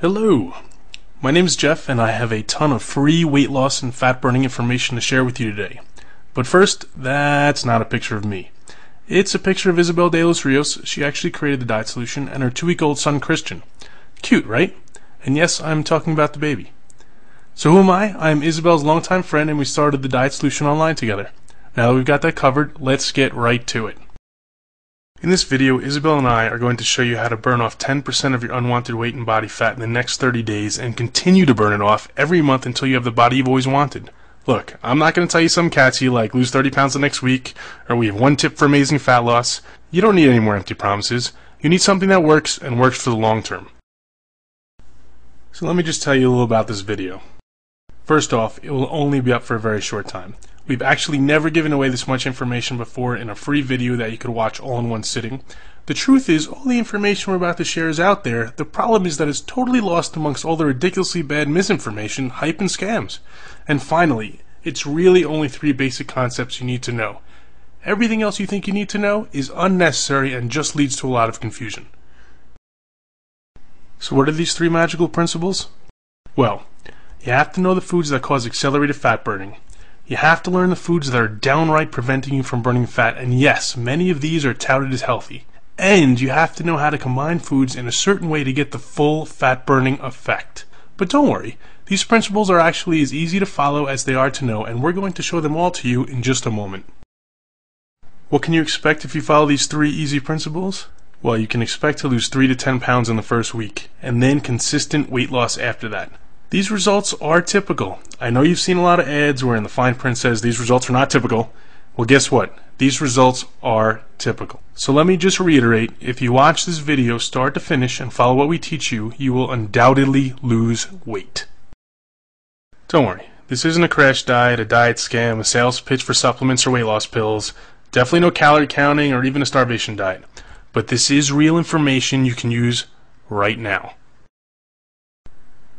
Hello, my name is Jeff and I have a ton of free weight loss and fat burning information to share with you today. But first, that's not a picture of me. It's a picture of Isabel de los Rios. She actually created the diet solution, and her 2-week-old son Christian. Cute, right? And yes, I'm talking about the baby. So who am I? I'm Isabel's longtime friend and we started the diet solution online together. Now that we've got that covered, let's get right to it. In this video, Isabel and I are going to show you how to burn off 10% of your unwanted weight and body fat in the next 30 days and continue to burn it off every month until you have the body you've always wanted. Look, I'm not going to tell you some catchy like lose 30 pounds the next week, or we have one tip for amazing fat loss. You don't need any more empty promises. You need something that works and works for the long term. So let me just tell you a little about this video. First off, it will only be up for a very short time. We've actually never given away this much information before in a free video that you could watch all in one sitting. The truth is, all the information we're about to share is out there. The problem is that it's totally lost amongst all the ridiculously bad misinformation, hype, and scams. And finally, it's really only 3 basic concepts you need to know. Everything else you think you need to know is unnecessary and just leads to a lot of confusion. So what are these 3 magical principles? Well, you have to know the foods that cause accelerated fat burning. You have to learn the foods that are downright preventing you from burning fat, and yes, many of these are touted as healthy. And you have to know how to combine foods in a certain way to get the full fat burning effect. But don't worry, these principles are actually as easy to follow as they are to know, and we're going to show them all to you in just a moment. What can you expect if you follow these 3 easy principles? Well, you can expect to lose 3 to 10 pounds in the first week, and then consistent weight loss after that. These results are typical. I know you've seen a lot of ads where in the fine print says these results are not typical. Well, guess what? These results are typical. So let me just reiterate, if you watch this video start to finish and follow what we teach you, you will undoubtedly lose weight. Don't worry, this isn't a crash diet, a diet scam, a sales pitch for supplements or weight loss pills, definitely no calorie counting or even a starvation diet. But this is real information you can use right now.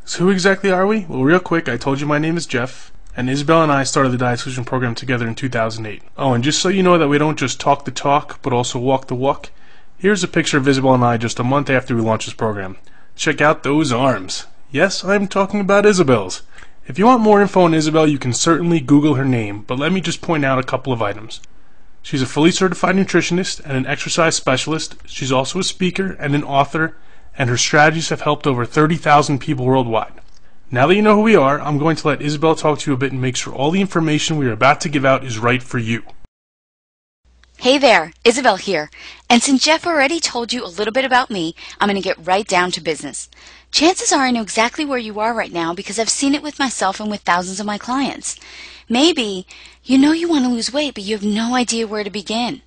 So who exactly are we? Well, real quick, I told you my name is Jeff, and Isabel and I started the Diet Solution program together in 2008. Oh, and just so you know that we don't just talk the talk, but also walk the walk, here's a picture of Isabel and I just a month after we launched this program. Check out those arms. Yes, I'm talking about Isabel's. If you want more info on Isabel, you can certainly Google her name, but let me just point out a couple of items. She's a fully certified nutritionist and an exercise specialist. She's also a speaker and an author, and her strategies have helped over 30,000 people worldwide. Now that you know who we are, I'm going to let Isabel talk to you a bit and make sure all the information we are about to give out is right for you. Hey there, Isabel here. And since Jeff already told you a little bit about me, I'm going to get right down to business. Chances are I know exactly where you are right now because I've seen it with myself and with thousands of my clients. Maybe you know you want to lose weight, but you have no idea where to begin.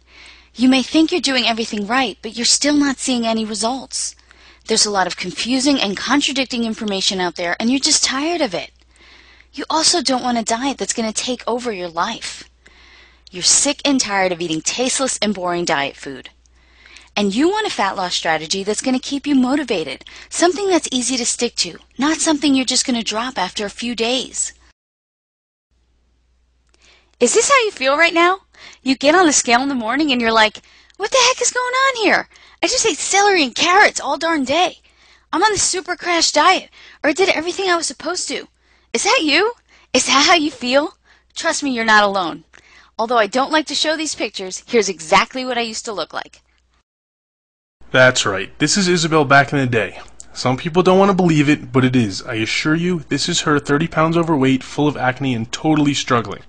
You may think you're doing everything right, but you're still not seeing any results. There's a lot of confusing and contradicting information out there, and you're just tired of it. You also don't want a diet that's going to take over your life. You're sick and tired of eating tasteless and boring diet food. And you want a fat loss strategy that's going to keep you motivated, something that's easy to stick to, not something you're just going to drop after a few days. Is this how you feel right now? You get on the scale in the morning and you're like, what the heck is going on here? I just ate celery and carrots all darn day. I'm on the super crash diet, or I did everything I was supposed to. Is that you? Is that how you feel? Trust me, you're not alone. Although I don't like to show these pictures, here's exactly what I used to look like. That's right. This is Isabel back in the day. Some people don't want to believe it, but it is. I assure you, this is her 30 pounds overweight, full of acne, and totally struggling.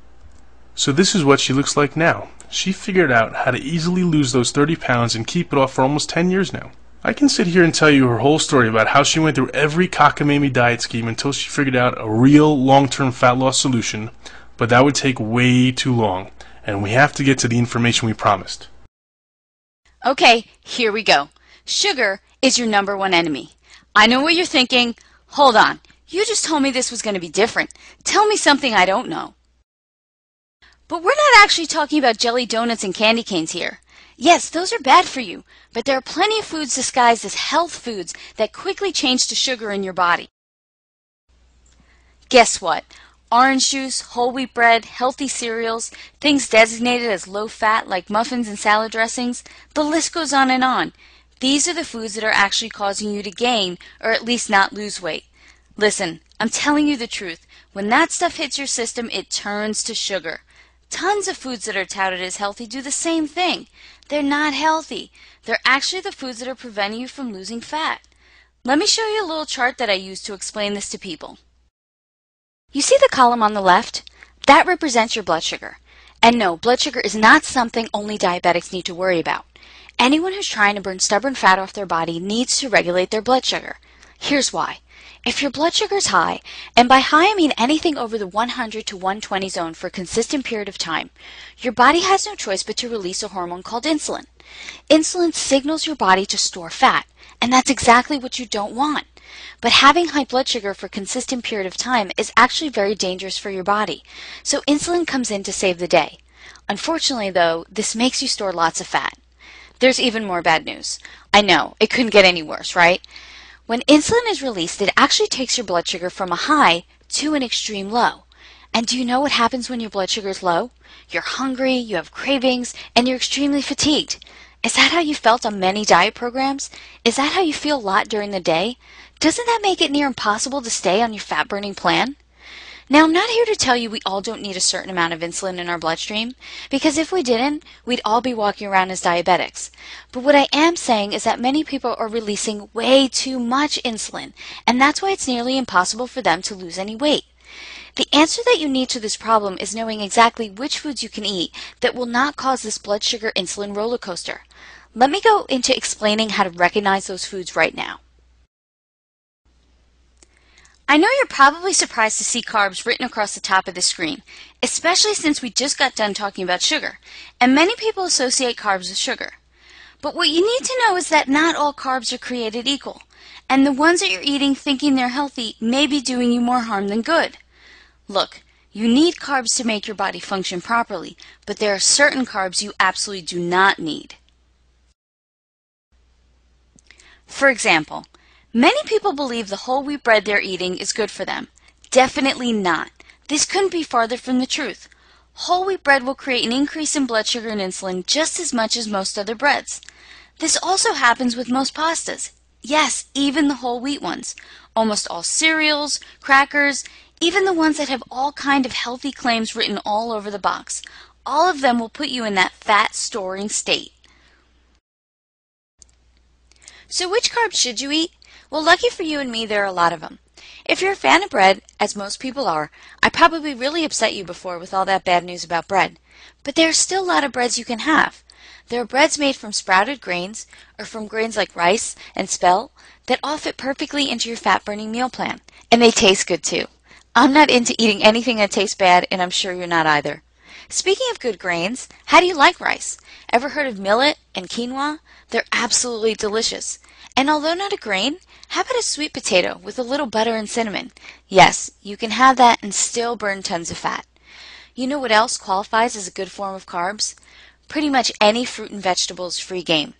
So this is what she looks like now. She figured out how to easily lose those 30 pounds and keep it off for almost 10 years now. I can sit here and tell you her whole story about how she went through every cockamamie diet scheme until she figured out a real long-term fat loss solution, but that would take way too long, and we have to get to the information we promised. Okay, here we go. Sugar is your #1 enemy. I know what you're thinking. Hold on, you just told me this was going to be different. Tell me something I don't know. But we're not actually talking about jelly donuts and candy canes here. Yes, those are bad for you, but there are plenty of foods disguised as health foods that quickly change to sugar in your body. Guess what? Orange juice, whole wheat bread, healthy cereals, things designated as low fat like muffins and salad dressings, the list goes on and on. These are the foods that are actually causing you to gain, or at least not lose weight. Listen, I'm telling you the truth. When that stuff hits your system, it turns to sugar. Tons of foods that are touted as healthy do the same thing. They're not healthy. They're actually the foods that are preventing you from losing fat. Let me show you a little chart that I use to explain this to people. You see the column on the left? That represents your blood sugar. And no, blood sugar is not something only diabetics need to worry about. Anyone who's trying to burn stubborn fat off their body needs to regulate their blood sugar. Here's why. If your blood sugar is high, and by high I mean anything over the 100 to 120 zone for a consistent period of time, your body has no choice but to release a hormone called insulin. Insulin signals your body to store fat, and that's exactly what you don't want. But having high blood sugar for a consistent period of time is actually very dangerous for your body, so insulin comes in to save the day. Unfortunately, though, this makes you store lots of fat. There's even more bad news. I know, it couldn't get any worse, right? When insulin is released, it actually takes your blood sugar from a high to an extreme low. And do you know what happens when your blood sugar is low? You're hungry, you have cravings, and you're extremely fatigued. Is that how you felt on many diet programs? Is that how you feel a lot during the day? Doesn't that make it near impossible to stay on your fat-burning plan? Now, I'm not here to tell you we all don't need a certain amount of insulin in our bloodstream, because if we didn't, we'd all be walking around as diabetics. But what I am saying is that many people are releasing way too much insulin, and that's why it's nearly impossible for them to lose any weight. The answer that you need to this problem is knowing exactly which foods you can eat that will not cause this blood sugar insulin roller coaster. Let me go into explaining how to recognize those foods right now. I know you're probably surprised to see carbs written across the top of the screen, especially since we just got done talking about sugar, and many people associate carbs with sugar. But what you need to know is that not all carbs are created equal, and the ones that you're eating thinking they're healthy may be doing you more harm than good. Look, you need carbs to make your body function properly, but there are certain carbs you absolutely do not need. For example, many people believe the whole wheat bread they're eating is good for them. Definitely not. This couldn't be farther from the truth. Whole wheat bread will create an increase in blood sugar and insulin just as much as most other breads. This also happens with most pastas. Yes, even the whole wheat ones. Almost all cereals, crackers, even the ones that have all kind of healthy claims written all over the box. All of them will put you in that fat storing state. So which carbs should you eat? Well, lucky for you and me, there are a lot of them. If you're a fan of bread, as most people are, I probably really upset you before with all that bad news about bread. But there are still a lot of breads you can have. There are breads made from sprouted grains, or from grains like rice and spelt, that all fit perfectly into your fat-burning meal plan. And they taste good too. I'm not into eating anything that tastes bad, and I'm sure you're not either. Speaking of good grains, how do you like rice? Ever heard of millet and quinoa? They're absolutely delicious. And although not a grain, how about a sweet potato with a little butter and cinnamon? Yes, you can have that and still burn tons of fat. You know what else qualifies as a good form of carbs? Pretty much any fruit and vegetable is free game.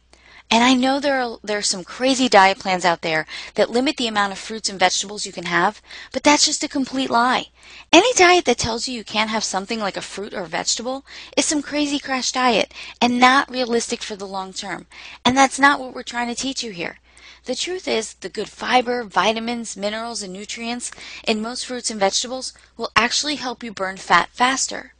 And I know there are some crazy diet plans out there that limit the amount of fruits and vegetables you can have, but that's just a complete lie. Any diet that tells you can't have something like a fruit or a vegetable is some crazy crash diet and not realistic for the long term. And that's not what we're trying to teach you here. The truth is, the good fiber, vitamins, minerals, and nutrients in most fruits and vegetables will actually help you burn fat faster.